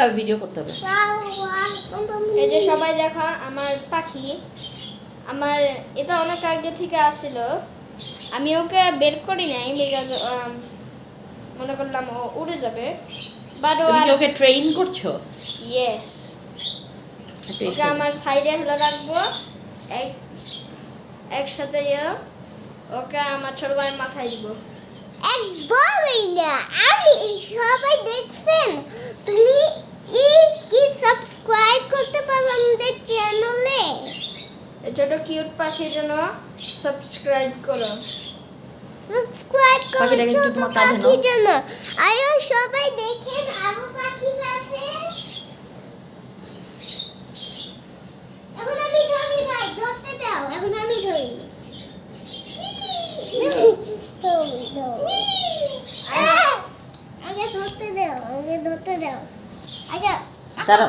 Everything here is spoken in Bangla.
হবে ভিডিও করতে হবে। এই যে সবাই দেখো আমার পাখি, আমার এটা অনেক আগে থেকে আসছিল, আমি ওকে বের করি নাই বিকজ মনে করলাম ও উড়ে যাবে, বাট ও তুমি কি ওকে ট্রেন করছো? ইয়েস, ওকে আমার সাইডে হলো রাখবো, একসাথে ওকে আমার ছোট ভাইয়ের মাথায় দিব। একদমই না, আমি সবাই দেখছেন, তুমি কি সাবস্ক্রাইব করতে পারো আমাদের চ্যানেলে? ছোট কিউট পাখির জন্য সাবস্ক্রাইব করো। সাবস্ক্রাইব করো পাখিটাকে একটু ছোট তোমার কাঁধে নাও। পাখির জন্য। আয়ো সবাই দেখেন আবু পাখি আছে। এখন আমি ধরি ভাই, ধরতে দাও, এখন আমি ধরি। ধরি। আগে ধরতে দাও, আগে ধরতে দাও।